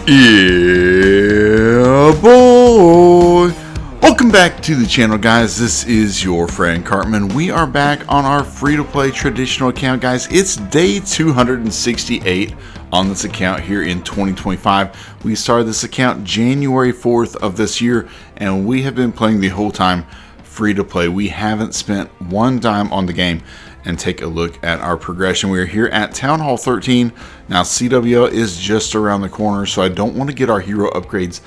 Yeah, boy! Welcome back to the channel, guys. This is your friend Cartman. We are back on our free-to-play traditional account, guys. It's day 268 on this account here in 2025. We started this account January 4th of this year, and we have been playing the whole time free-to-play. We haven't spent one dime on the game. And take a look at our progression. We are here at Town Hall 13. Now CWL is just around the corner, so I don't want to get our hero upgrades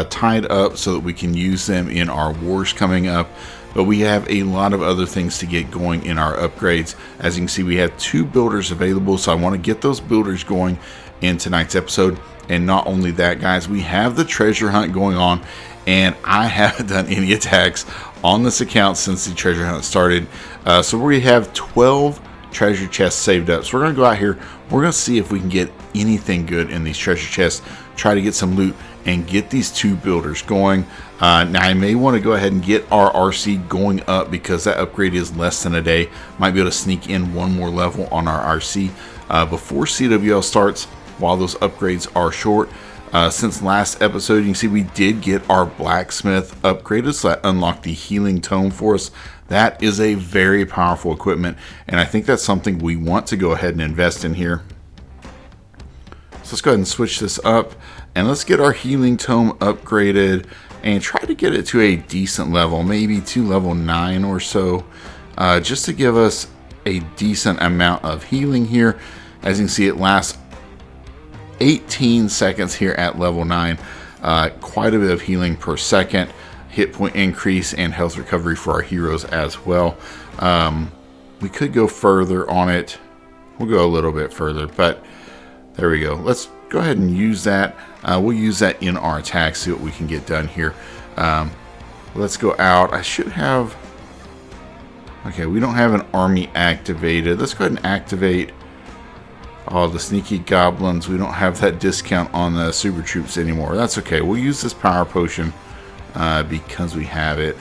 tied up so that we can use them in our wars coming up. But we have a lot of other things to get going in our upgrades. As you can see, we have 2 builders available, so I want to get those builders going in tonight's episode. And not only that, guys, we have the treasure hunt going on, and I haven't done any attacks on this account since the treasure hunt started. So we have 12 treasure chests saved up. So we're going to go out here. We're going to see if we can get anything good in these treasure chests. Try to get some loot and get these 2 builders going. Now I may want to go ahead and get our RC going up because that upgrade is less than a day. Might be able to sneak in one more level on our RC before CWL starts while those upgrades are short. Since last episode, you can see we did get our Blacksmith upgraded, so that unlocked the healing tome for us. That is a very powerful equipment, and I think that's something we want to go ahead and invest in here. So let's go ahead and switch this up, and let's get our healing tome upgraded and try to get it to a decent level, maybe to level 9 or so, just to give us a decent amount of healing here. As you can see, it lasts 18 seconds here at level 9. Quite a bit of healing per second, hit point increase, and health recovery for our heroes as well. We could go further on it. We'll go a little bit further, but there we go. Let's go ahead and use that. We'll use that in our attack, see what we can get done here. Let's go out. I should have... Okay, we don't have an army activated. Let's go ahead and activate the sneaky goblins. We don't have that discount on the super troops anymore. That's okay. We'll use this power potion because we have it.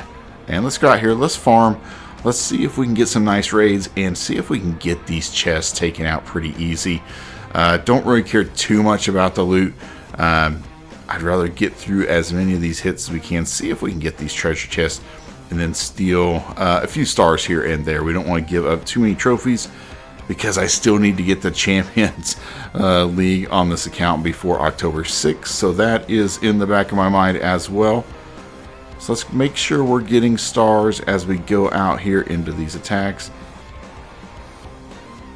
And let's go out here. Let's farm. Let's see if we can get some nice raids and see if we can get these chests taken out pretty easy. Don't really care too much about the loot. I'd rather get through as many of these hits as we can. See if we can get these treasure chests and then steal a few stars here and there. We don't want to give up too many trophies, because I still need to get the Champions League on this account before October 6th. So that is in the back of my mind as well. So let's make sure we're getting stars as we go out here into these attacks.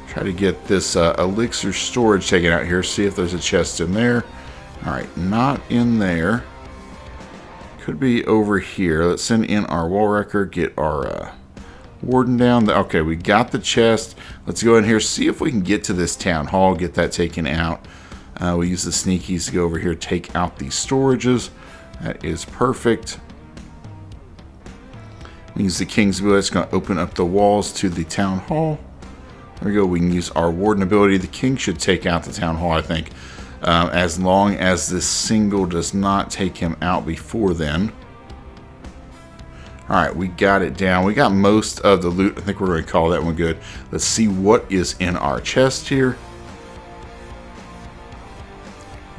Try to get this elixir storage taken out here. See if there's a chest in there. Alright, not in there. Could be over here. Let's send in our wall wrecker. Get our... warden down. Okay, we got the chest. Let's go in here, see if we can get to this town hall, get that taken out. We use the sneakies to go over here, take out these storages. That is perfect. We use the king's ability. It's going to open up the walls to the town hall. There we go. We can use our warden ability. The king should take out the town hall, I think, as long as this single does not take him out before then. Alright, we got it down. We got most of the loot. I think we're going to call that one good. Let's see what is in our chest here.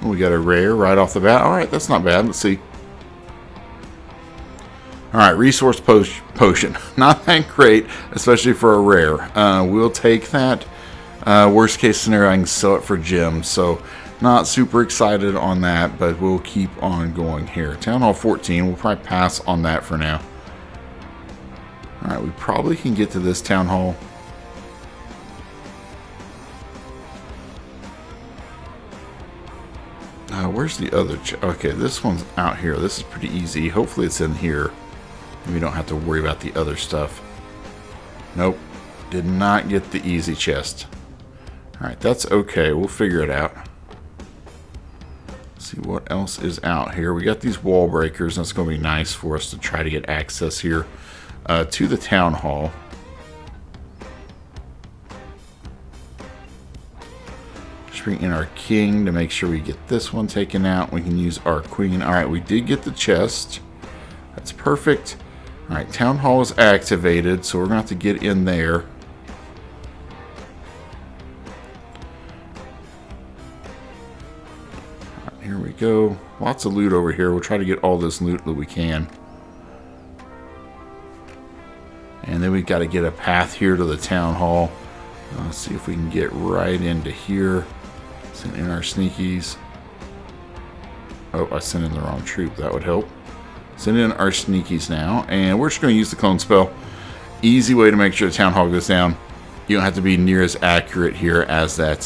We got a rare right off the bat. Alright, that's not bad. Let's see. Alright, resource potion. Not that great, especially for a rare. We'll take that. Worst case scenario, I can sell it for gems. So, not super excited on that, but we'll keep on going here. Town Hall 14. We'll probably pass on that for now. Alright, we probably can get to this town hall. Where's the other? Okay, this one's out here. This is pretty easy. Hopefully it's in here. And we don't have to worry about the other stuff. Nope. Did not get the easy chest. Alright, that's okay. We'll figure it out. Let's see what else is out here. We got these wall breakers. That's going to be nice for us to try to get access here. To the town hall. Just bring in our king to make sure we get this one taken out. We can use our queen. Alright, we did get the chest. That's perfect. Alright, town hall is activated, so we're going to have to get in there. here we go. Lots of loot over here. We'll try to get all this loot that we can. And then we've got to get a path here to the town hall. Let's see if we can get right into here. Send in our sneakies. Oh, I sent in the wrong troop. That would help. Send in our sneakies now. And we're just going to use the clone spell. Easy way to make sure the town hall goes down. You don't have to be near as accurate here as that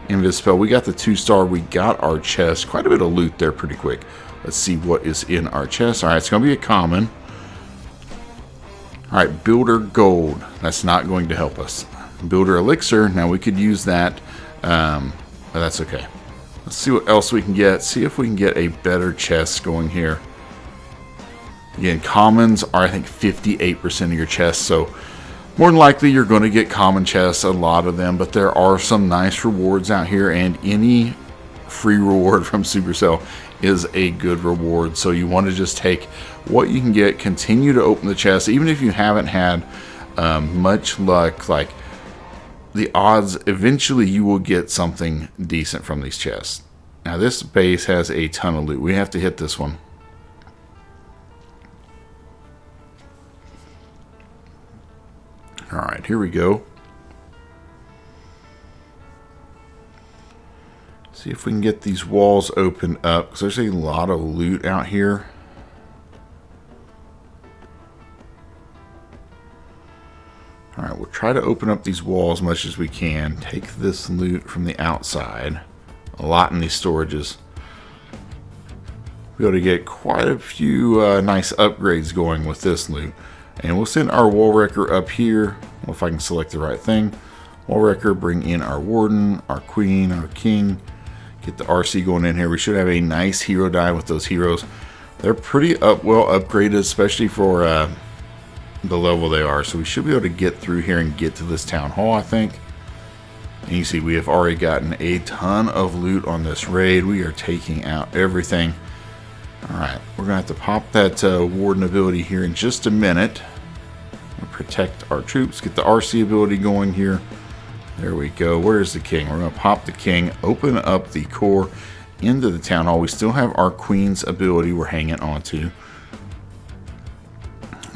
invis spell. We got the 2-star. We got our chest. Quite a bit of loot there pretty quick. Let's see what is in our chest. Alright, it's going to be a common. Alright, Builder Gold. That's not going to help us. Builder Elixir. Now we could use that. But that's okay. Let's see what else we can get. See if we can get a better chest going here. Again, commons are, I think, 58% of your chest. So more than likely you're going to get common chests, a lot of them. But there are some nice rewards out here. And any free reward from Supercell is a good reward. So you want to just take what you can get. Continue to open the chest. Even if you haven't had much luck, like the odds, eventually you will get something decent from these chests. Now this base has a ton of loot. We have to hit this one. Alright, here we go. See if we can get these walls opened up, because there's a lot of loot out here. Alright, we'll try to open up these walls as much as we can. Take this loot from the outside. A lot in these storages. We'll be able to get quite a few nice upgrades going with this loot. And we'll send our wall wrecker up here. Well, if I can select the right thing. Wall wrecker, bring in our warden, our queen, our king. Get the RC going in here. We should have a nice hero die with those heroes. They're pretty well upgraded, especially for the level they are. So we should be able to get through here and get to this town hall, I think. And you see we have already gotten a ton of loot on this raid. We are taking out everything. Alright, we're going to have to pop that warden ability here in just a minute. We'll protect our troops. Get the RC ability going here. There we go. Where's the king? We're going to pop the king. Open up the core into the town hall. We still have our queen's ability we're hanging on to.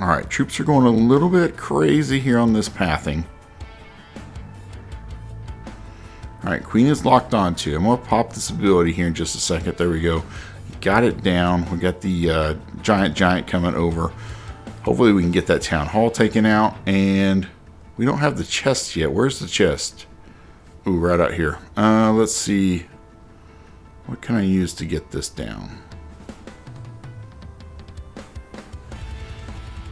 Alright, troops are going a little bit crazy here on this pathing. Alright, queen is locked onto. I'm going to pop this ability here in just a second. There we go. Got it down. We got the giant coming over. Hopefully we can get that town hall taken out. And we don't have the chest yet. Where's the chest? Ooh, right out here. Let's see. What can I use to get this down?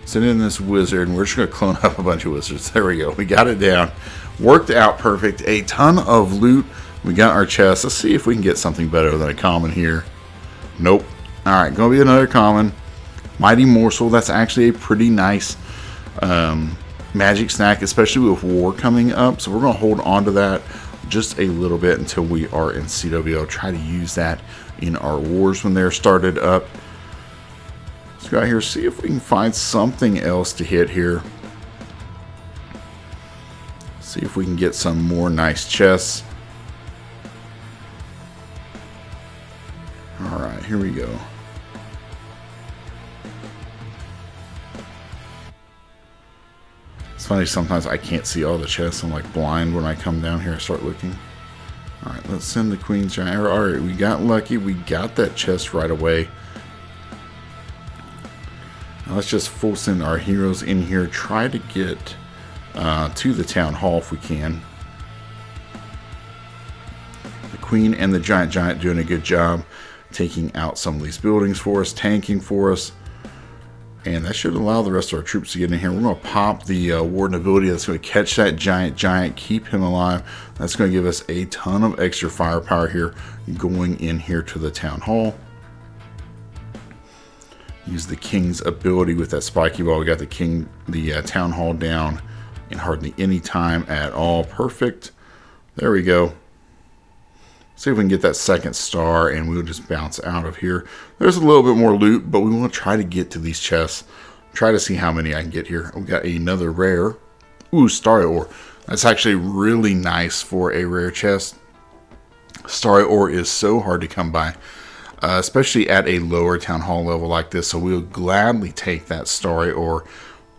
Send in this wizard, and we're just going to clone up a bunch of wizards. There we go. We got it down. Worked out perfect. A ton of loot. We got our chest. Let's see if we can get something better than a common here. Nope. Alright, going to be another common. Mighty Morsel. That's actually a pretty nice magic snack, especially with war coming up. So we're going to hold on to that just a little bit until we are in CWO. Try to use that in our wars when they're started up. Let's go out here, see if we can find something else to hit here. See if we can get some more nice chests. Alright, here we go. It's funny, sometimes I can't see all the chests. I'm like blind when I come down here and start looking. Alright, let's send the queen's giant. Alright, we got lucky. We got that chest right away. Now let's just full send our heroes in here. Try to get to the town hall if we can. The queen and the giant doing a good job taking out some of these buildings for us, tanking for us. And that should allow the rest of our troops to get in here. We're going to pop the warden ability. That's going to catch that giant, keep him alive. That's going to give us a ton of extra firepower here going in here to the town hall. Use the king's ability with that spiky ball. We got the town hall down in hardly any time at all. Perfect. There we go. See if we can get that second star, and we'll just bounce out of here. There's a little bit more loot, but we want to try to get to these chests. Try to see how many I can get here. We got another rare. Ooh, star ore. That's actually really nice for a rare chest. Starry ore is so hard to come by, especially at a lower town hall level like this. So we'll gladly take that starry ore.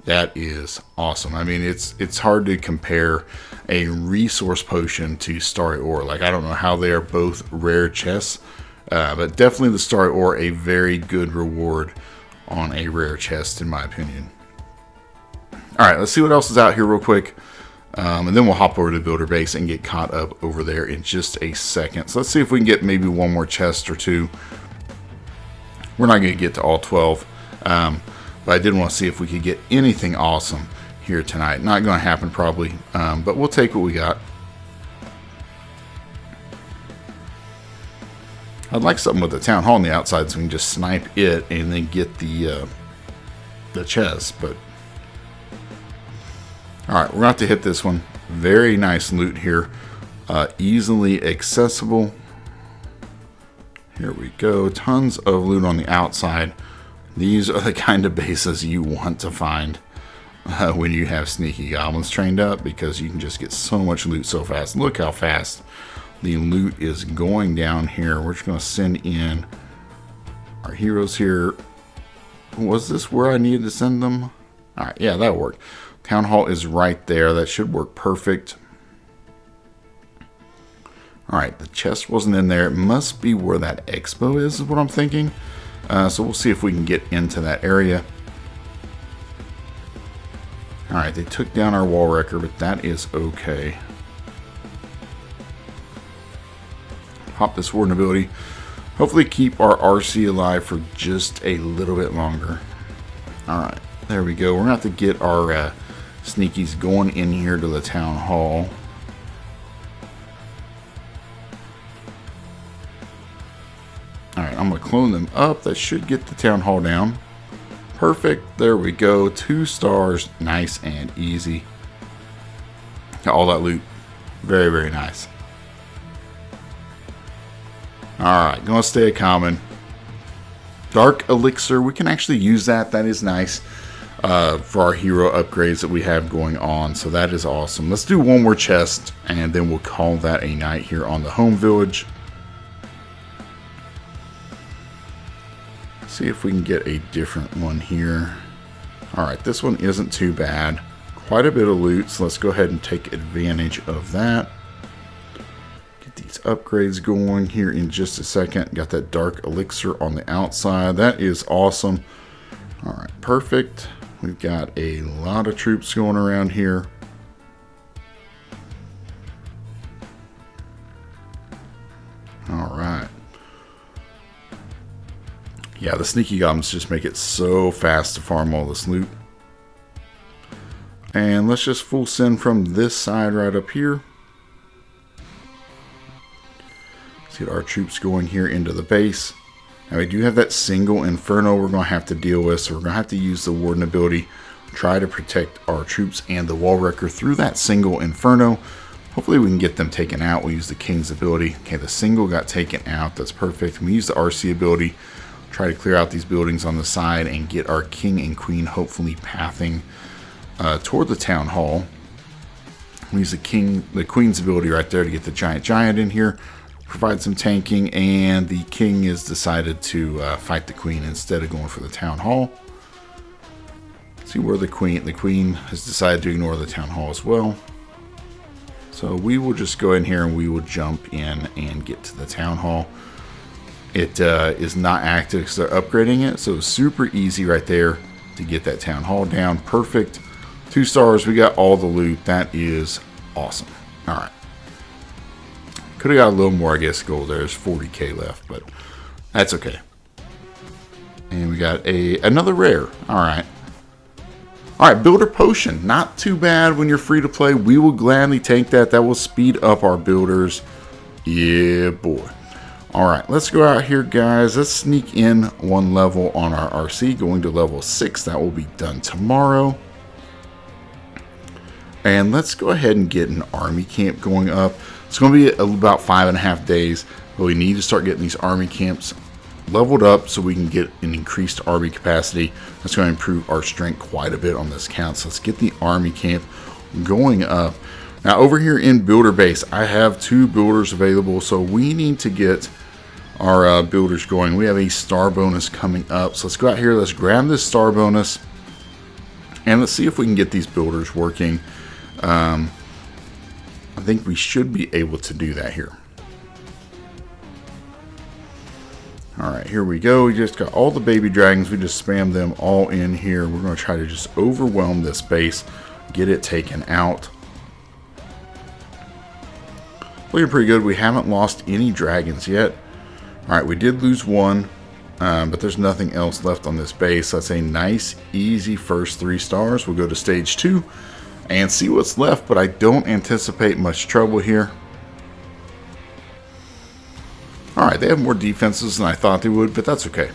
That is awesome. I mean, it's hard to compare a resource potion to starry ore. Like, I don't know how they are both rare chests, but definitely the starry ore, a very good reward on a rare chest, in my opinion. All right, let's see what else is out here real quick. And then we'll hop over to the builder base and get caught up over there in just a second. So let's see if we can get maybe one more chest or two. We're not going to get to all 12. But I did want to see if we could get anything awesome here tonight. Not going to happen probably, but we'll take what we got. I'd like something with the town hall on the outside so we can just snipe it and then get the chest. But all right, we're going to have to hit this one. Very nice loot here, easily accessible. Here we go. Tons of loot on the outside. These are the kind of bases you want to find when you have sneaky goblins trained up, because you can just get so much loot so fast. Look how fast the loot is going down here. We're just going to send in our heroes here. Was this where I needed to send them? All right, yeah, that worked. Town hall is right there. That should work perfect. All right, the chest wasn't in there. It must be where that expo is what I'm thinking. So we'll see if we can get into that area. All right, they took down our wall wrecker, but that is okay. Pop this warden ability. Hopefully keep our RC alive for just a little bit longer. All right, there we go. We're going to have to get our sneakies going in here to the town hall. Alright, I'm going to clone them up. That should get the town hall down. Perfect. There we go. 2 stars. Nice and easy. Got all that loot. Very, very nice. Alright, going to stay a common. Dark Elixir. We can actually use that. That is nice for our hero upgrades that we have going on. So that is awesome. Let's do one more chest, and then we'll call that a night here on the home village. See if we can get a different one here. Alright, this one isn't too bad. Quite a bit of loot, so let's go ahead and take advantage of that. Get these upgrades going here in just a second. Got that dark elixir on the outside. That is awesome. Alright, perfect. We've got a lot of troops going around here. Alright. Yeah, the sneaky goblins just make it so fast to farm all this loot. And let's just full send from this side right up here. Let's get our troops going here into the base. Now we do have that single inferno we're going to have to deal with, so we're going to have to use the warden ability. Try to protect our troops and the wall wrecker through that single inferno. Hopefully we can get them taken out. We'll use the king's ability. Okay, the single got taken out. That's perfect. We use the RC ability. Try to clear out these buildings on the side and get our king and queen hopefully pathing toward the town hall. We use the queen's ability right there to get the giant in here, provide some tanking, and the king has decided to fight the queen instead of going for the town hall. See where the queen has decided to ignore the town hall as well. So we will just go in here and we will jump in and get to the town hall. It is not active because they're upgrading it, so it's super easy right there to get that town hall down. Perfect. 2 stars. We got all the loot. That is awesome. All right. Could have got a little more, I guess, gold. There's 40k left, but that's okay. And we got another rare. All right. All right, builder potion. Not too bad when you're free to play. We will gladly take that. That will speed up our builders. Yeah, boy. All right, let's go out here, guys. Let's sneak in 1 level on our RC, going to level 6. That will be done tomorrow. And let's go ahead and get an army camp going up. It's going to be about 5.5 days, but we need to start getting these army camps leveled up so we can get an increased army capacity. That's going to improve our strength quite a bit on this count. So let's get the army camp going up. Now over here in builder base, I have 2 builders available, so we need to get our builders going. We have a star bonus coming up, so let's go out here, let's grab this star bonus, and let's see if we can get these builders working. I think we should be able to do that here. Alright, here we go. We just got all the baby dragons. We just spam them all in here. We're going to try to just overwhelm this base, get it taken out. Looking pretty good. We haven't lost any dragons yet. Alright, we did lose one, but there's nothing else left on this base. That's a nice, easy first 3 stars. We'll go to stage 2 and see what's left, but I don't anticipate much trouble here. Alright, they have more defenses than I thought they would, but that's okay.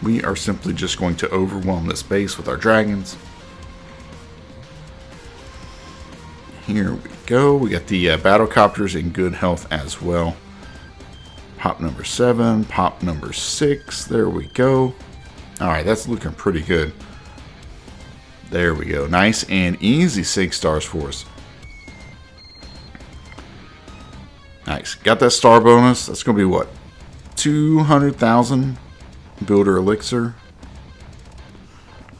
We are simply just going to overwhelm this base with our dragons. Here we go. We got the battle copters in good health as well. Pop number 7, pop number 6. There we go. Alright, that's looking pretty good. There we go. Nice and easy 6 stars for us. Nice. Got that star bonus. That's going to be what? 200,000 builder elixir.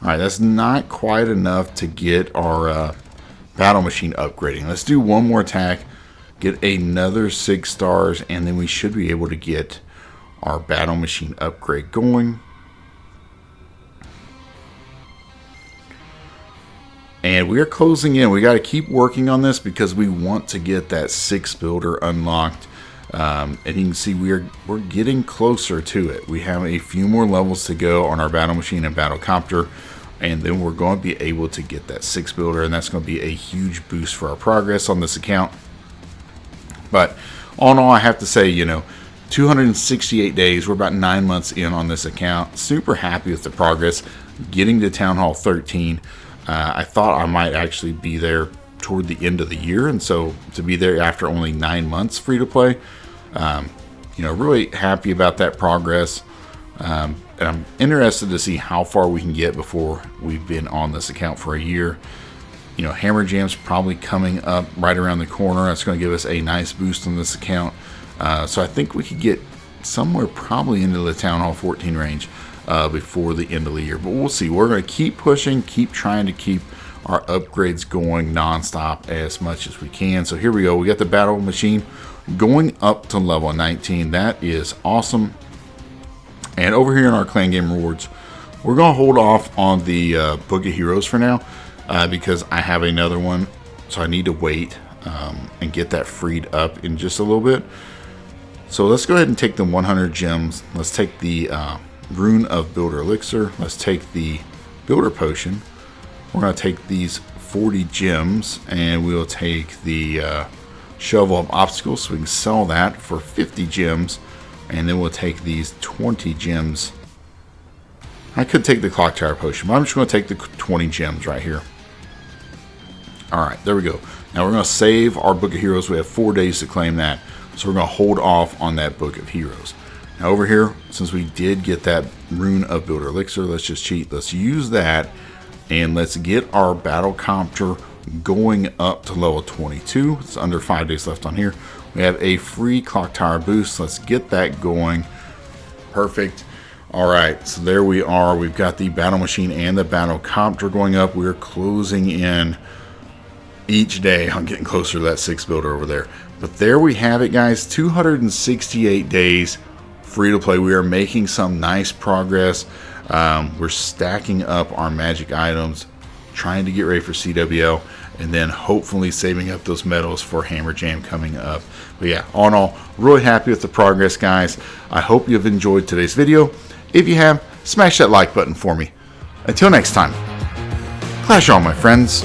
Alright, that's not quite enough to get our battle machine upgrading. Let's do one more attack, get another 6 stars, and then we should be able to get our battle machine upgrade going. And we are closing in. We got to keep working on this because we want to get that 6 builder unlocked. And you can see we're getting closer to it. We have a few more levels to go on our battle machine and battle copter, and then we're going to be able to get that 6 builder, and that's going to be a huge boost for our progress on this account. But all in all, I have to say, 268 days. We're about 9 months in on this account. Super happy with the progress. Getting to Town Hall 13. I thought I might actually be there toward the end of the year, and so to be there after only 9 months free to play, really happy about that progress. And I'm interested to see how far we can get before we've been on this account for a year. Hammer Jam's probably coming up right around the corner. That's going to give us a nice boost on this account. So I think we could get somewhere probably into the Town Hall 14 range before the end of the year. But we'll see. We're going to keep pushing, keep trying to keep our upgrades going nonstop as much as we can. So here we go. We got the battle machine going up to level 19. That is awesome. And over here in our clan game rewards, we're going to hold off on the Book of Heroes for now because I have another one. So I need to wait and get that freed up in just a little bit. So let's go ahead and take the 100 gems. Let's take the Rune of Builder Elixir. Let's take the Builder Potion. We're going to take these 40 gems, and we'll take the Shovel of Obstacles, so we can sell that for 50 gems, and then we'll take these 20 gems. I could take the Clock Tower Potion, but I'm just going to take the 20 gems right here. Alright, there we go. Now we're going to save our Book of Heroes. We have 4 days to claim that, so we're going to hold off on that Book of Heroes. Now over here, since we did get that Rune of Builder Elixir, let's just cheat. Let's use that, and let's get our battle copter going up to level 22. It's under 5 days left on here. We have a free clock tower boost. Let's get that going. Perfect. Alright, so there we are. We've got the battle machine and the battle copter going up. We're closing in each day. I'm getting closer to that 6 builder over there. But there we have it, guys. 268 days free to play. We are making some nice progress. We're stacking up our magic items, trying to get ready for CWL, and then hopefully saving up those medals for Hammer Jam coming up. But yeah, all in all, really happy with the progress, guys. I hope you've enjoyed today's video. If you have, smash that like button for me. Until next time, clash on, my friends.